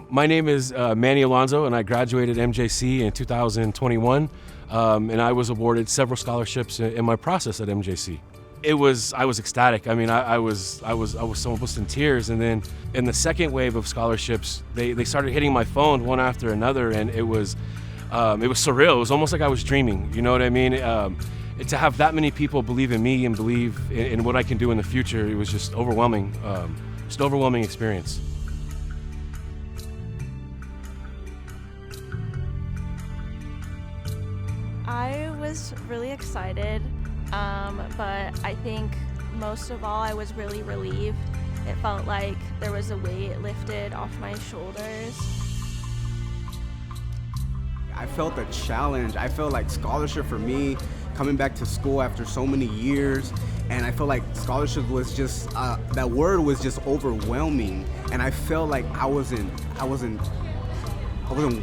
My name is Manny Alonzo, and I graduated MJC in 2021, and I was awarded several scholarships in my process at MJC. I was ecstatic. I mean, I was almost in tears, and then in the second wave of scholarships, they started hitting my phone one after another, and it was surreal. It was almost like I was dreaming. You know what I mean? To have that many people believe in me and believe in what I can do in the future, it was just overwhelming. Just an overwhelming experience. I was really excited, but I think most of all I was really relieved. It felt like there was a weight lifted off my shoulders. I felt a challenge. I felt like scholarship for me, coming back to school after so many years, and I felt like scholarship was just, that word was just overwhelming, and I felt like I wasn't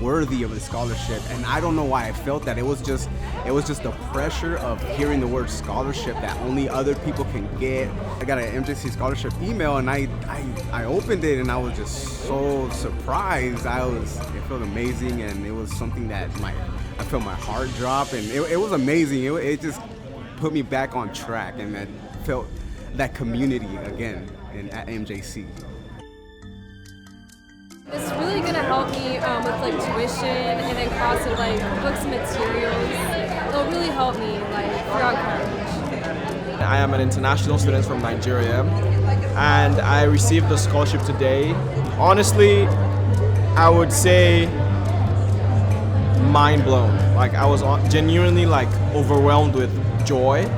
worthy of a scholarship, and I don't know why I felt that. It was just the pressure of hearing the word scholarship that only other people can get. I got an MJC scholarship email, and I opened it, and I was just so surprised. It felt amazing, and it was something that I felt my heart drop, and it was amazing. It just put me back on track, and I felt that community again at MJC. It's really going to help me with like tuition and then cost of like books and materials. It'll really help me like throughout college. I am an international student from Nigeria, and I received the scholarship today. Honestly, I would say mind blown. Like I was genuinely like overwhelmed with joy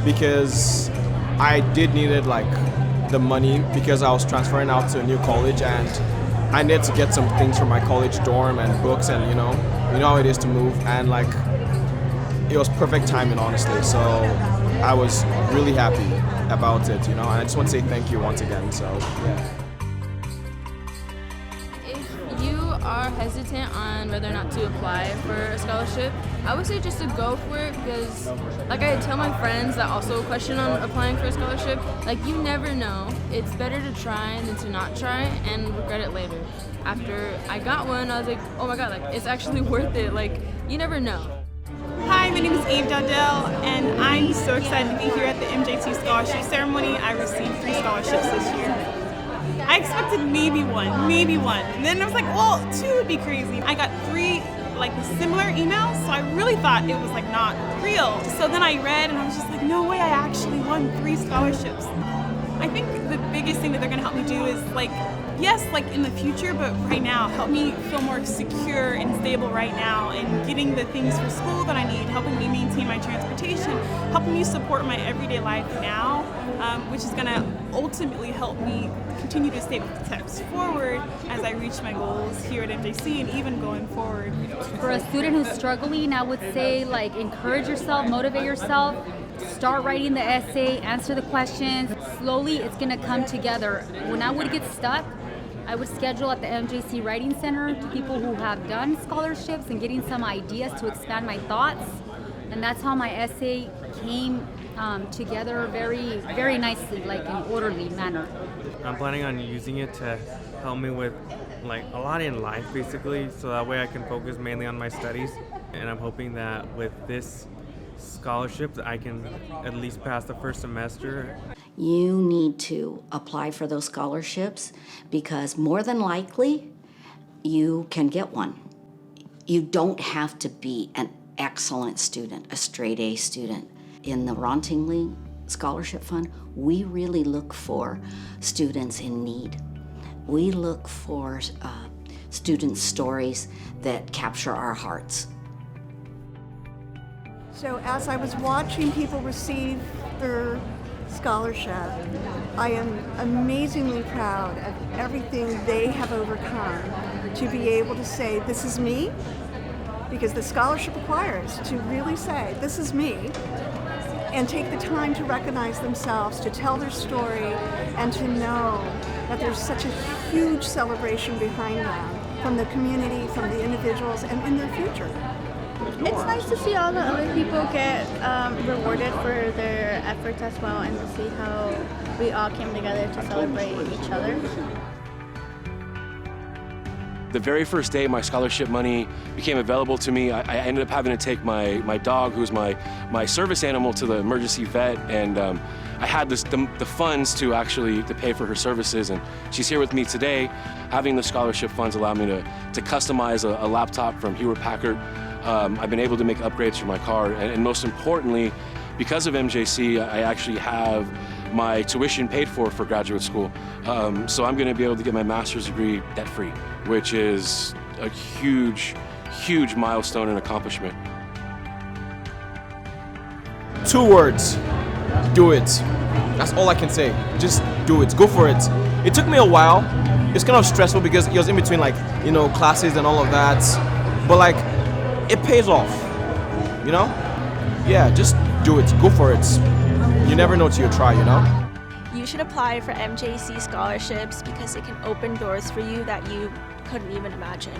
because I did needed like the money because I was transferring out to a new college, and I needed to get some things from my college dorm and books, and you know how it is to move, and like it was perfect timing, honestly. So I was really happy about it, and I just want to say thank you once again. So yeah. If you are hesitant on whether or not to apply for a scholarship, I would say just to go for it, because like I tell my friends that also question on applying for a scholarship, like you never know. It's better to try than to not try and regret it later. After I got one, I was like, oh my god, like it's actually worth it. Like you never know. Hi, my name is Eve Dowdell, and I'm so excited to be here at the MJC Scholarship Ceremony. I received 3 scholarships this year. I expected maybe one. And then I was like, well, 2 would be crazy. I got 3 like similar emails, so I really thought it was like not real. So then I read, and I was just like, no way, I actually won 3 scholarships. I think the biggest thing that they're gonna help me do is like, yes, like in the future, but right now, help me feel more secure and stable right now, and getting the things for school that I need, helping me maintain my transportation, helping me support my everyday life now, which is gonna ultimately help me continue to stay steps forward as I reach my goals here at MJC and even going forward. For a student who's struggling, I would say like encourage yourself, motivate yourself, start writing the essay, answer the questions. Slowly it's gonna come together. When I would get stuck, I would schedule at the MJC Writing Center to people who have done scholarships and getting some ideas to expand my thoughts. And that's how my essay came together very, very nicely, like in an orderly manner. I'm planning on using it to help me with like a lot in life, basically, so that way I can focus mainly on my studies. And I'm hoping that with this scholarship I can at least pass the first semester. You need to apply for those scholarships because more than likely you can get one. You don't have to be an excellent student, a straight A student. In the Ron Tingley Scholarship Fund, we really look for students in need. We look for student stories that capture our hearts. So as I was watching people receive their scholarship, I am amazingly proud of everything they have overcome to be able to say, this is me, because the scholarship requires to really say, this is me, and take the time to recognize themselves, to tell their story, and to know that there's such a huge celebration behind them from the community, from the individuals, and in their future. It's nice to see all the other people get rewarded for their efforts as well, and to see how we all came together to celebrate each other. The very first day my scholarship money became available to me, I ended up having to take my dog, who's my service animal, to the emergency vet, and I had the funds to actually to pay for her services, and she's here with me today. Having the scholarship funds allowed me to customize a laptop from Hewlett-Packard. I've been able to make upgrades for my car, and most importantly, because of MJC, I actually have my tuition paid for graduate school. So I'm going to be able to get my master's degree debt-free, which is a huge, huge milestone and accomplishment. 2 words, do it. That's all I can say. Just do it, go for it. It took me a while. It's kind of stressful because it was in between, like, you know, classes and all of that. But like, it pays off, you know? Yeah, just do it, go for it. You never know till you try, you know? You should apply for MJC scholarships because it can open doors for you that you couldn't even imagine.